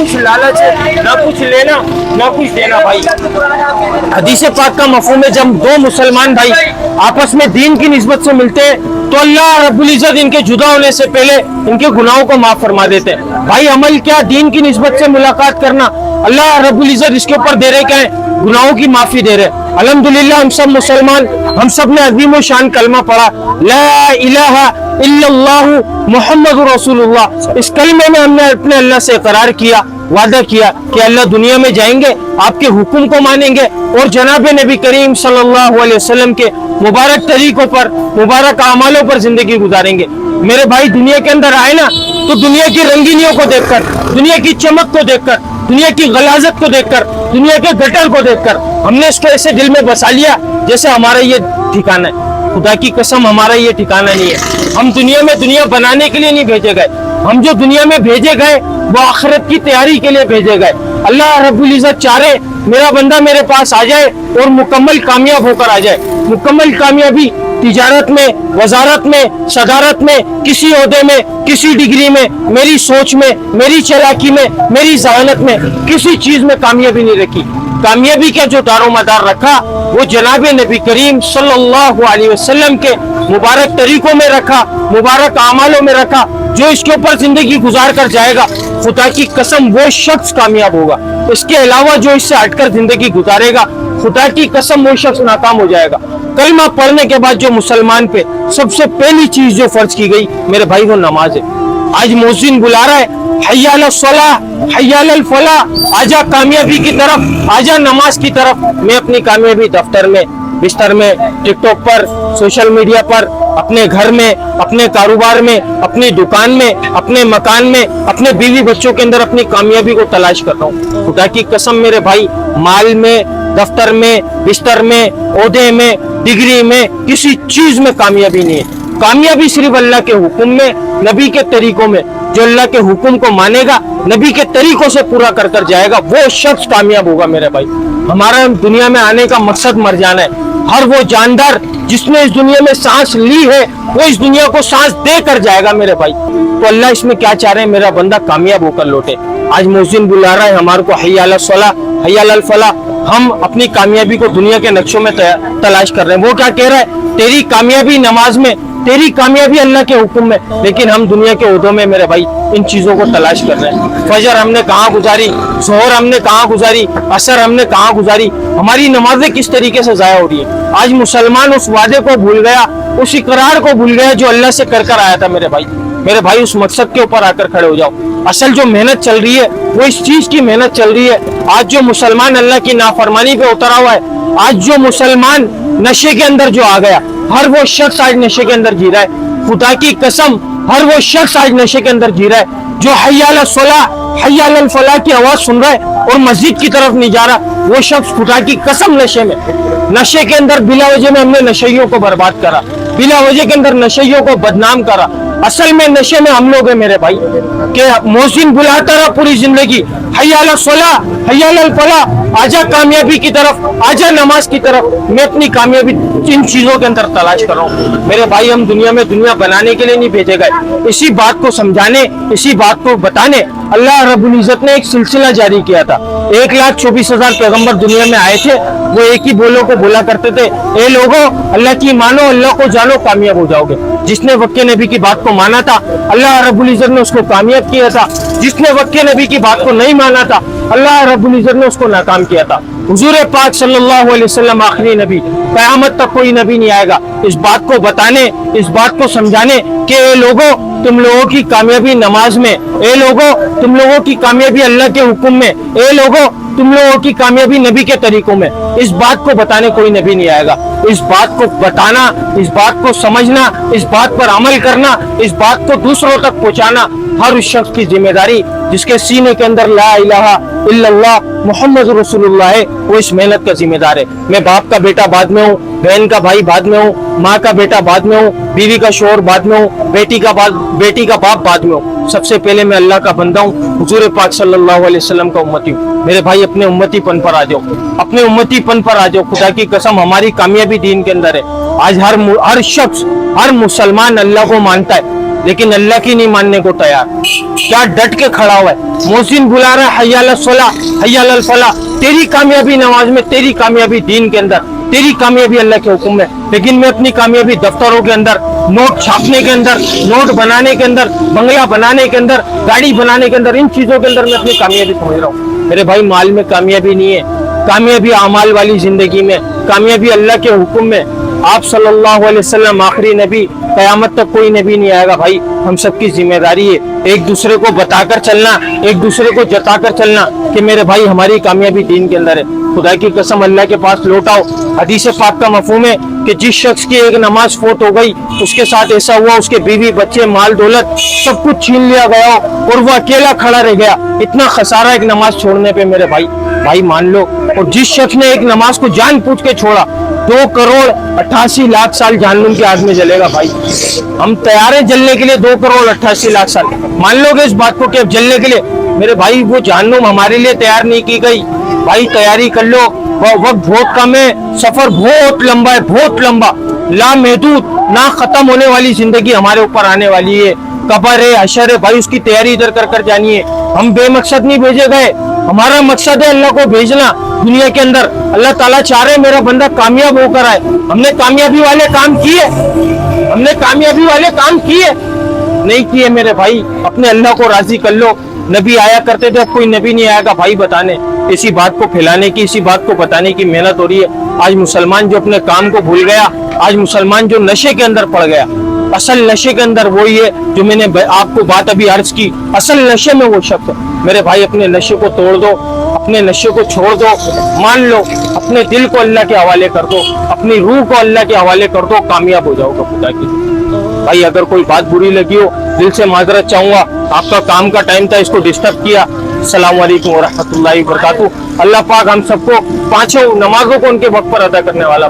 कुछ लालच है, ना कुछ लेना ना कुछ देना भाई। हदीस पाक का मफहूम है, जब दो मुसलमान भाई आपस में दीन की निस्बत से मिलते हैं तो अल्लाह रब्बुल इज्जत इनके जुदा होने से पहले इनके गुनाहों को माफ फरमा देते हैं। भाई अमल क्या, दीन की निस्बत से मुलाकात करना, अल्लाह रब्बुल इज्जत इसके ऊपर दे रहे क्या है, गुनाहों की माफी दे रहे। अल्हम्दुलिल्लाह हम सब मुसलमान, हम सब ने अज़ीम व शान कलमा पढ़ा, ला इलाहा इल्लल्लाहु मुहम्मदुर रसूलुल्लाह। इस कलमे में हमने अपने अल्लाह से इकरार किया, वादा किया कि अल्लाह दुनिया में जाएंगे, आपके हुक्म को मानेंगे और जनाब नबी करीम सल्लल्लाहु अलैहि वसल्लम के मुबारक तरीकों पर, मुबारक अमालों पर जिंदगी गुजारेंगे। मेरे भाई दुनिया के अंदर आए ना तो दुनिया की रंगीनियों को देखकर, दुनिया की चमक को देखकर, दुनिया की गलाजत को देखकर, दुनिया के गटर को देखकर हमने इसको ऐसे दिल में बसा लिया जैसे हमारा ये ठिकाना है। खुदा की कसम हमारा ये ठिकाना नहीं है। हम दुनिया में दुनिया बनाने के लिए नहीं भेजे गए, हम जो दुनिया में भेजे गए वो आखिरत की तैयारी के लिए भेजे गए। अल्लाह रब्बुल इज्जत चाह रहे मेरा बंदा मेरे पास आ जाए और मुकम्मल कामयाब होकर आ जाए। मुकम्मल कामयाबी तिजारत में, वजारत में, सदारत में, किसी ओहदे में, किसी डिग्री में, मेरी सोच में, मेरी चालाकी में, मेरी जहानत में, किसी चीज में कामयाबी नहीं रखी। कामयाबी का जो दारो मदार रखा वो जनाब नबी करीम सल्लल्लाहु अलैहि वसल्लम के मुबारक तरीकों में रखा, मुबारक अमालों में रखा। जो इसके ऊपर जिंदगी गुजार कर जाएगा, खुदा की कसम वो शख्स कामयाब होगा। इसके अलावा जो इससे हटकर जिंदगी गुजारेगा, खुदा की कसम वो शख्स नाकाम हो जाएगा। कलमा पढ़ने के बाद जो मुसलमान पे सबसे पहली चीज जो फर्ज की गई मेरे भाई वो नमाज है। आज मुअज्जिन बुला रहा है, हय्या अला सलाह, हय्या अल फलाह, आजा कामयाबी की तरफ, आजा नमाज की तरफ। मैं अपनी कामयाबी दफ्तर में, बिस्तर में, टिकटॉक पर, सोशल मीडिया पर, अपने घर में, अपने कारोबार में, अपनी दुकान में, अपने मकान में, अपने बीवी बच्चों के अंदर अपनी कामयाबी को तलाश कर रहा हूँ। खुदा की कसम मेरे भाई, माल में, दफ्तर में, बिस्तर में, ओहदे में, डिग्री में, किसी चीज में कामयाबी नहीं है। कामयाबी सिर्फ अल्लाह के हुक्म में, नबी के तरीकों में। जो अल्लाह के हुक्म को मानेगा, नबी के तरीकों से पूरा कर कर जाएगा, वो शख्स कामयाब होगा मेरे भाई। हमारा दुनिया में आने का मकसद मर जाना है। हर वो जानदार जिसने इस दुनिया में सांस ली है वो इस दुनिया को सांस दे कर जाएगा मेरे भाई। तो अल्लाह इसमें क्या चाह रहे हैं, मेरा बंदा कामयाब होकर लौटे। आज मुअज्जिन बुला रहा है हमारे को, हय्या अला सलाह, हय्या अल फलाह। हम अपनी कामयाबी को दुनिया के नक्शों में तलाश कर रहे हैं। वो क्या कह रहा है, तेरी कामयाबी नमाज में, तेरी कामयाबी अल्लाह के हुक्म में। लेकिन हम दुनिया के ओहदों में मेरे भाई इन चीजों को तलाश कर रहे हैं। फजर हमने कहाँ गुजारी, जोहर हमने कहाँ गुजारी, असर हमने कहाँ गुजारी, हमारी नमाजें किस तरीके से जाया हो रही है। आज मुसलमान उस वादे को भूल गया, उस इकरार को भूल गया जो अल्लाह से कर आया था मेरे भाई। मेरे भाई उस मकसद के ऊपर आकर खड़े हो जाओ। असल जो मेहनत चल रही है वो इस चीज की मेहनत चल रही है। आज जो मुसलमान अल्लाह की नाफरमानी पे उतरा हुआ है, आज जो मुसलमान नशे के अंदर जो आ गया, हर वो शख्स आज नशे के अंदर जी रहा है। खुदा की कसम हर वो शख्स आज नशे के अंदर जी रहा है जो हय्या अला सलाह, हय्या अल फलाह की आवाज सुन रहा है और मस्जिद की तरफ नहीं जा रहा। वो शख्स खुदा की कसम नशे में, नशे के अंदर बिला वजह में हमने नशइयों को बर्बाद करा, बिला वजह के अंदर नशइयों को बदनाम करा। असल में नशे में हम लोग हैं मेरे भाई कि मुहसिन बुलाता रहा पूरी जिंदगी, हय्या अला सलाह, हय्या अल फलाह, आजा कामयाबी की तरफ, आजा नमाज की तरफ। मैं अपनी कामयाबी इन चीजों के अंदर तलाश कर रहा हूँ मेरे भाई। हम दुनिया में दुनिया बनाने के लिए नहीं भेजे गए, इसी बात को समझाने, इसी बात को बताने अल्लाह रब्बुल इज्जत ने एक सिलसिला जारी किया था। 1,24,000 पैगंबर दुनिया में आए थे। वो एक ही बोलो को बोला करते थे, ए लोगों अल्लाह की मानो, अल्लाह को जानो, कामयाब हो जाओगे। जिसने वक्के नबी की बात को माना था अल्लाह रब्बुल इज्जत ने उसको कामयाब किया था। जिसने वक्के नबी की बात को नहीं माना था अल्लाह रब्बुल इज्जत ने उसको नाकाम किया था। हुजूर पाक सल्लल्लाहु अलैहि वसल्लम आखिरी नबी, क़यामत तक कोई नबी नहीं आएगा इस बात को बताने, इस बात को समझाने कि ए लोगों तुम लोगों की कामयाबी नमाज में, ए लोगों तुम लोगों की कामयाबी अल्लाह के हुक्म में, ए लोगों तुम लोगों की कामयाबी नबी के तरीकों में। इस बात को बताने कोई नबी नहीं आएगा। इस बात को बताना, इस बात को समझना, इस बात पर अमल करना, इस बात को दूसरों तक पहुंचाना हर उस शख्स की जिम्मेदारी जिसके सीने के अंदर ला इलाहा इल्लल्लाह मुहम्मद रसूलुल्लाह है, वो इस मेहनत का जिम्मेदार है। मैं बाप का बेटा बाद में हूँ, बहन का भाई बाद में हूँ, माँ का बेटा बाद में हूँ, बीवी का शोहर बाद में हूँ, बेटी का बाप बाद में हूँ। सबसे पहले मैं अल्लाह का बंदा हूँ, हुजूर पाक सल्लल्लाहु अलैहि वसल्लम का उम्मती हूँ। मेरे भाई अपने उम्मतीपन पर आ जाओ, अपने उम्मतीपन पर आ जाओ। खुदा की कसम हमारी कामयाबी दीन के अंदर है। आज हर शख्स, हर मुसलमान अल्लाह को मानता है, लेकिन अल्लाह की नहीं मानने को तैयार। क्या डट के खड़ा हुआ है। मोहसिन बुला रहा है हय्या अलस सलाह, हय्या अलल फलाह। तेरी कामयाबी नमाज में, तेरी कामयाबी दीन के अंदर, तेरी कामयाबी अल्लाह के हुक्म में। लेकिन मैं अपनी कामयाबी दफ्तरों के अंदर, नोट छापने के अंदर, नोट बनाने के अंदर, बंगला बनाने के अंदर, गाड़ी बनाने के अंदर, इन चीजों के अंदर मैं अपनी कामयाबी समझ रहा हूँ। मेरे भाई माल में कामयाबी नहीं है, कामयाबी अमाल वाली जिंदगी में, कामयाबी अल्लाह के हुक्म में। आप सल्लल्लाहु अलैहि वसल्लम आखिरी नबी, कयामत तक कोई नबी नहीं आएगा भाई। हम सबकी जिम्मेदारी है एक दूसरे को बताकर चलना, एक दूसरे को जताकर चलना कि मेरे भाई हमारी कामयाबी दीन के अंदर है। खुदा की कसम अल्लाह के पास लौटाओ। हदीस पाक का मफहूम है कि जिस शख्स की एक नमाज फोत हो गई, उसके साथ ऐसा हुआ उसके बीवी बच्चे माल दौलत सब कुछ छीन लिया गया और वो अकेला खड़ा रह गया। इतना खसारा एक नमाज छोड़ने पे मेरे भाई मान लो। और जिस शख्स ने एक नमाज को जान पूछ के छोड़ा, 2,88,00,000 साल जहन्नुम की आग में जलेगा भाई। हम तैयार हैं जलने के लिए 2,88,00,000 साल। मान लोगे इस बात को कि अब जलने के लिए मेरे भाई वो जहन्नुम हमारे लिए तैयार नहीं की गई। भाई तैयारी कर लो, वक्त बहुत कम है, सफर बहुत लंबा है, बहुत लंबा, लामहदूद ना खत्म होने वाली जिंदगी हमारे ऊपर आने वाली है। कब्र है, हशर है भाई, उसकी तैयारी इधर कर जानिए। हम बेमकसद नहीं भेजे गए, हमारा मकसद है अल्लाह को भेजना दुनिया के अंदर। अल्लाह ताला चाह रहे मेरा बंदा कामयाब होकर आए। हमने कामयाबी वाले काम किए, हमने कामयाबी वाले काम किए नहीं किए मेरे भाई। अपने अल्लाह को राजी कर लो। नबी आया करते थे, अब कोई नबी नहीं आएगा भाई बताने। इसी बात को फैलाने की, इसी बात को बताने की मेहनत हो रही है। आज मुसलमान जो अपने काम को भूल गया, आज मुसलमान जो नशे के अंदर पड़ गया, असल नशे के अंदर वही है जो मैंने आपको बात अभी अर्ज की। असल नशे में वो शख्स मेरे भाई, अपने नशे को तोड़ दो, अपने नशे को छोड़ दो, मान लो अपने दिल को अल्लाह के हवाले कर दो, अपनी रूह को अल्लाह के हवाले कर दो, कामयाब हो जाओगे खुदा की। भाई अगर कोई बात बुरी लगी हो, दिल से माजरत चाहूंगा। आपका काम का टाइम था, इसको डिस्टर्ब किया। अस्सलाम वालेकुम व रहमतुल्लाहि व बरकातुहू। अल्लाह पाक हम सबको पांचों नमाजों को उनके वक्त पर अदा करने वाला